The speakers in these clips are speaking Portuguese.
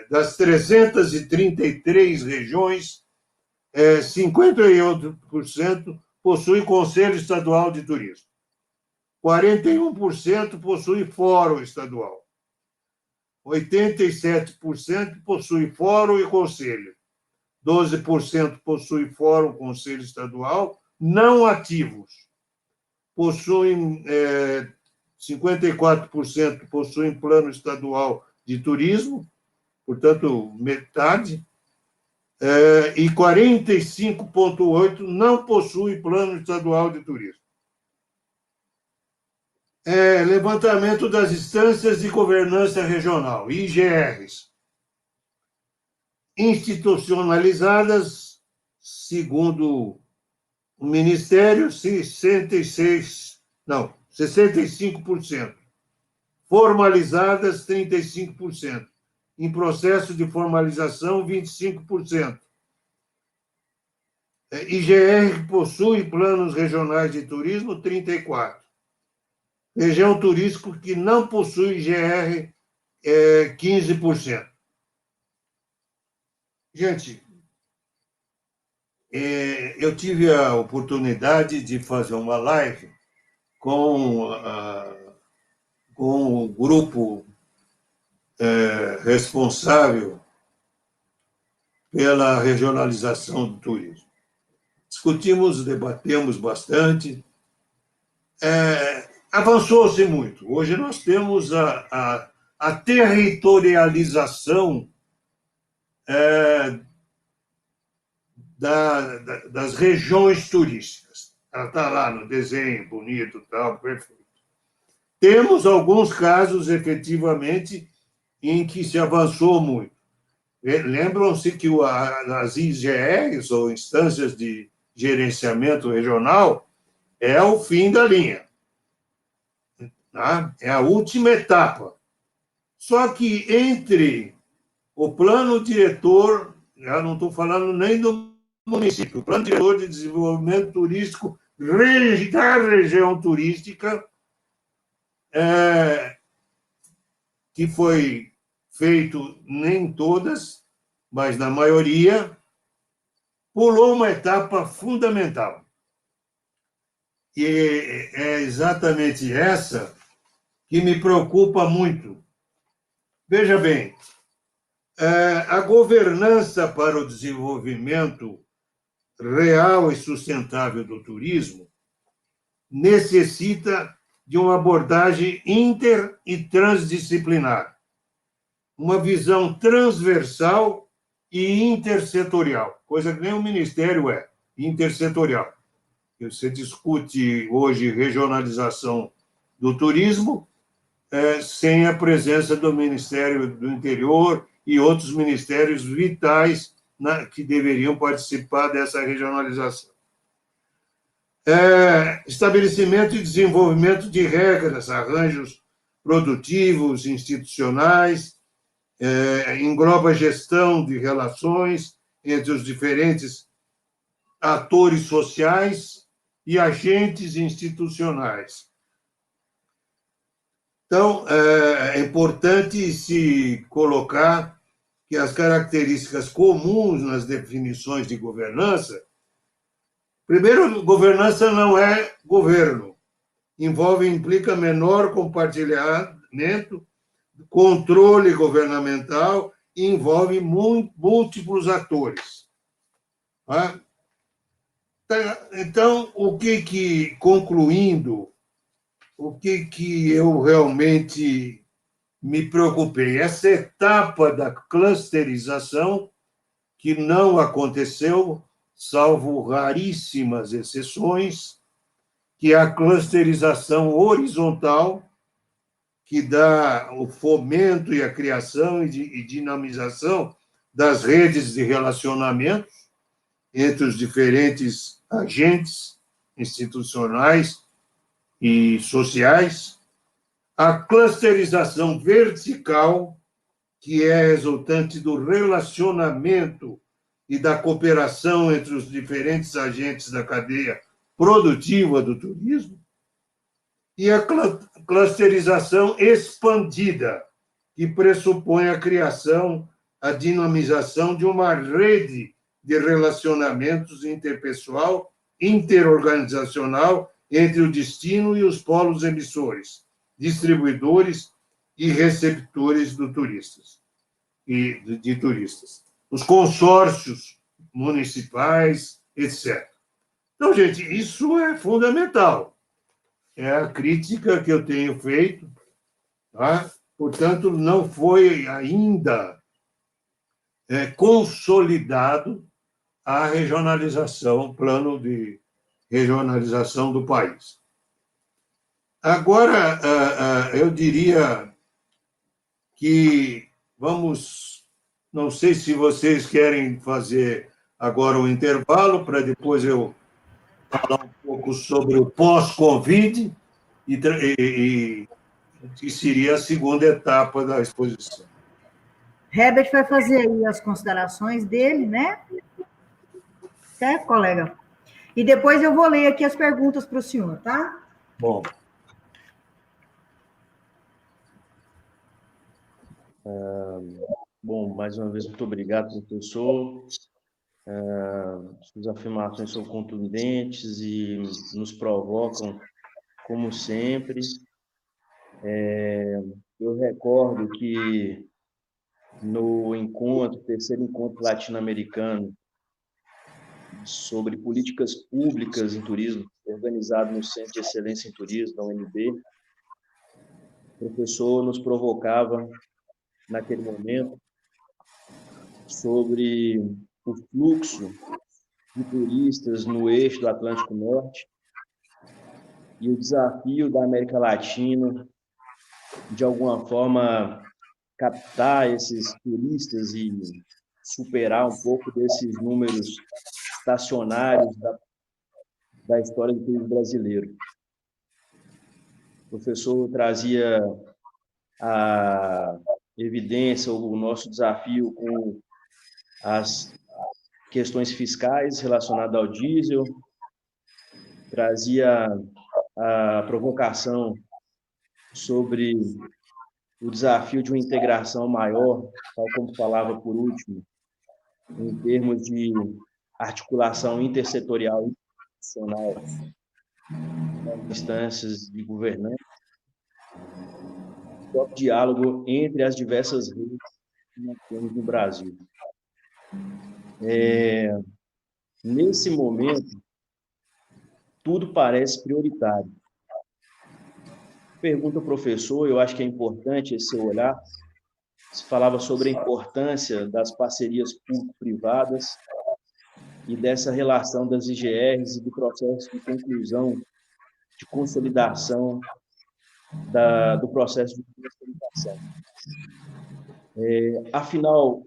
das 333 regiões, 58% possui Conselho Estadual de Turismo. 41% possui Fórum Estadual. 87% possui Fórum e Conselho. 12% possui Fórum, Conselho Estadual, não ativos. Possuem 54% possuem Plano Estadual de Turismo, portanto, metade, e 45,8% não possui Plano Estadual de Turismo. Levantamento das instâncias de governança regional, IGRs. Institucionalizadas, segundo o Ministério, 65%. Formalizadas, 35%. Em processo de formalização, 25%. IGR que possui planos regionais de turismo, 34%. Região turística que não possui IGR, 15%. Gente, eu tive a oportunidade de fazer uma live com o grupo responsável pela regionalização do turismo. Discutimos, debatemos bastante. Avançou-se muito. Hoje nós temos a territorialização das regiões turísticas. Ela está lá no desenho, bonito, tal, perfeito. Temos alguns casos, efetivamente, em que se avançou muito. Lembram-se que as IGRs, ou Instâncias de Gerenciamento Regional, é o fim da linha. Tá? É a última etapa. Só que entre o plano diretor, já não estou falando nem do município, o plano diretor de desenvolvimento turístico da região turística, que foi feito nem todas, mas na maioria, pulou uma etapa fundamental. E é exatamente essa que me preocupa muito. Veja bem, a governança para o desenvolvimento real e sustentável do turismo necessita de uma abordagem inter e transdisciplinar, uma visão transversal e intersetorial, coisa que nem o Ministério é, intersetorial. Você discute hoje regionalização do turismo sem a presença do Ministério do Interior e outros ministérios vitais que deveriam participar dessa regionalização. Estabelecimento e desenvolvimento de regras, arranjos produtivos, institucionais, engloba gestão de relações entre os diferentes atores sociais e agentes institucionais. Então, é importante se colocar que as características comuns nas definições de governança. Primeiro, governança não é governo. Implica menor compartilhamento, controle governamental e envolve múltiplos atores. Tá? Então, concluindo, o que eu realmente me preocupei? Essa etapa da clusterização, que não aconteceu, salvo raríssimas exceções, que é a clusterização horizontal, que dá o fomento e a criação e dinamização das redes de relacionamento entre os diferentes agentes institucionais e sociais, a clusterização vertical, que é resultante do relacionamento e da cooperação entre os diferentes agentes da cadeia produtiva do turismo, e a clusterização expandida, que pressupõe a criação, a dinamização de uma rede de relacionamentos interpessoal, interorganizacional entre o destino e os polos emissores, distribuidores e receptores de turistas, os consórcios municipais, etc. Então, gente, isso é fundamental. É a crítica que eu tenho feito, tá? Portanto, não foi ainda consolidado a regionalização, plano de regionalização do país. Agora, eu diria que vamos, não sei se vocês querem fazer agora um intervalo para depois eu falar um pouco sobre o pós-Covid que seria a segunda etapa da exposição. Herbert vai fazer aí as considerações dele, né? Certo, colega? E depois eu vou ler aqui as perguntas para o senhor, tá? Bom. Bom, mais uma vez, muito obrigado, professor. Suas afirmações são contundentes e nos provocam, como sempre. Eu recordo que no terceiro encontro latino-americano sobre políticas públicas em turismo, organizado no Centro de Excelência em Turismo, da UNB, o professor nos provocava, naquele momento, sobre o fluxo de turistas no eixo do Atlântico Norte e o desafio da América Latina, de alguma forma, captar esses turistas e superar um pouco desses números estacionários da história do turismo brasileiro. O professor trazia a evidência, o nosso desafio com as questões fiscais relacionadas ao diesel, trazia a provocação sobre o desafio de uma integração maior, tal como falava por último, em termos de articulação intersetorial e institucional nas instâncias de governança, o diálogo entre as diversas redes que nós temos no Brasil. Nesse momento, tudo parece prioritário. Pergunta ao professor, eu acho que é importante esse seu olhar. Se falava sobre a importância das parcerias público-privadas e dessa relação das IGRs e do processo de conclusão, de consolidação do processo de consolidação. Afinal,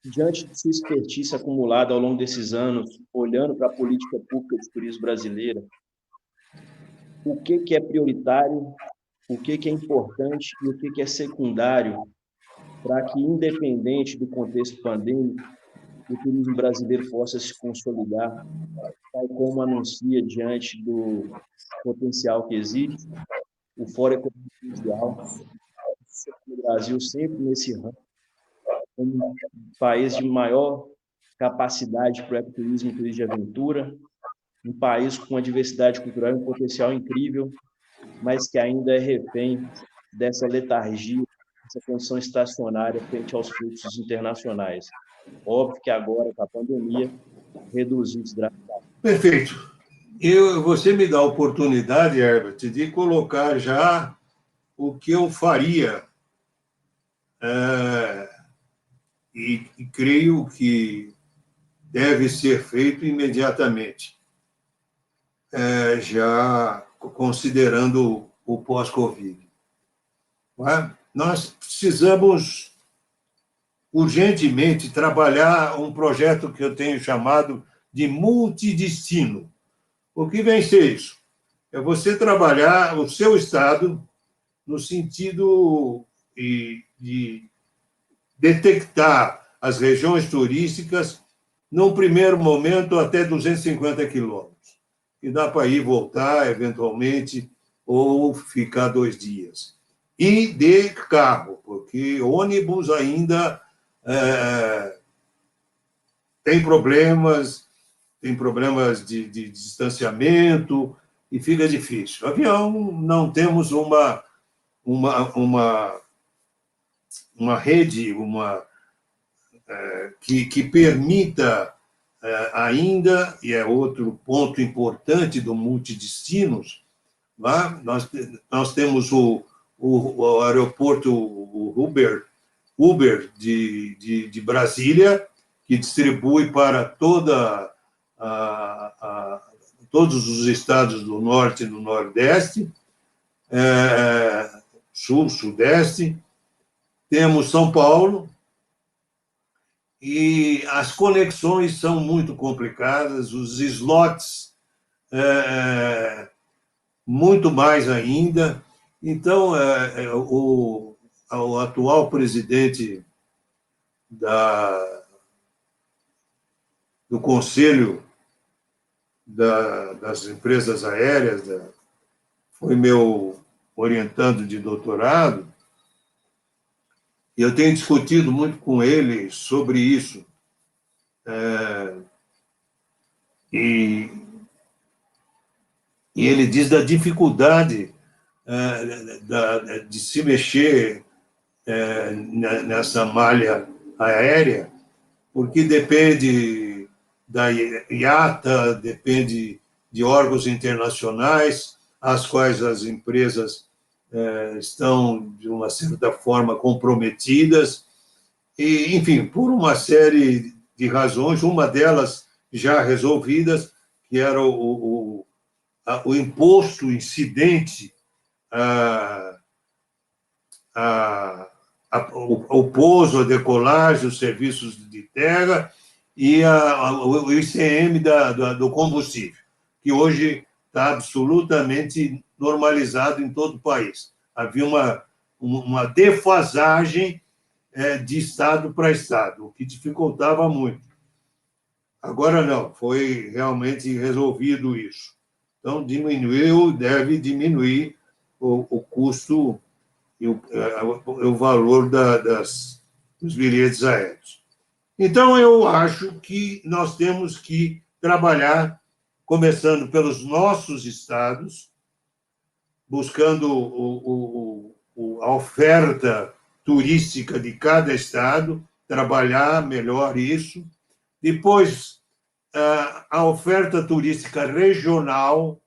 diante de sua expertise acumulada ao longo desses anos, olhando para a política pública de turismo brasileira, o que é prioritário, o que é importante e o que é secundário para que, independente do contexto pandêmico, o turismo brasileiro possa se consolidar, tal como anuncia diante do potencial que existe, o Fórum Econômico Mundial, o Brasil sempre nesse ramo, como um país de maior capacidade para o ecoturismo e turismo de aventura, um país com uma diversidade cultural e um potencial incrível, mas que ainda é refém dessa letargia, dessa condição estacionária frente aos fluxos internacionais. Óbvio que agora, com a pandemia, reduziu drasticamente. Perfeito. Você me dá a oportunidade, Herbert, de colocar já o que eu faria, e creio que deve ser feito imediatamente, já considerando o pós-Covid. Nós precisamos urgentemente trabalhar um projeto que eu tenho chamado de multidestino. O que vem ser isso? É você trabalhar o seu estado no sentido de detectar as regiões turísticas, num primeiro momento, até 250 quilômetros, que dá para ir e voltar, eventualmente, ou ficar 2 dias. E de carro, porque ônibus ainda tem problemas de distanciamento e fica difícil. Avião, não temos uma rede que permita ainda, e é outro ponto importante do multidestinos, lá, nós temos o aeroporto Uber de Brasília, que distribui para todos os estados do Norte e do Nordeste, Sul, Sudeste. Temos São Paulo, e as conexões são muito complicadas, os slots muito mais ainda. Então, o atual presidente do Conselho das Empresas Aéreas, foi meu orientando de doutorado, e eu tenho discutido muito com ele sobre isso. E ele diz da dificuldade de se mexer nessa malha aérea, porque depende da IATA, depende de órgãos internacionais, às quais as empresas estão, de uma certa forma, comprometidas, e, enfim, por uma série de razões, uma delas já resolvidas, que era o imposto incidente o pouso, a decolagem, os serviços de terra e o ICM do combustível, que hoje está absolutamente normalizado em todo o país. Havia uma defasagem de estado para estado, o que dificultava muito. Agora não, foi realmente resolvido isso. Então, deve diminuir o custo e o valor dos bilhetes aéreos. Então, eu acho que nós temos que trabalhar, começando pelos nossos estados, buscando a oferta turística de cada estado, trabalhar melhor isso. Depois, a oferta turística regional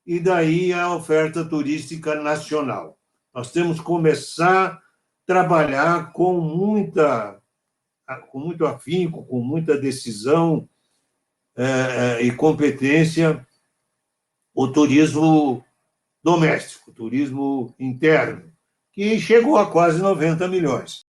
e daí a oferta turística nacional. Nós temos que começar a trabalhar com muito afinco, com muita decisão e competência o turismo doméstico, o turismo interno, que chegou a quase 90 milhões.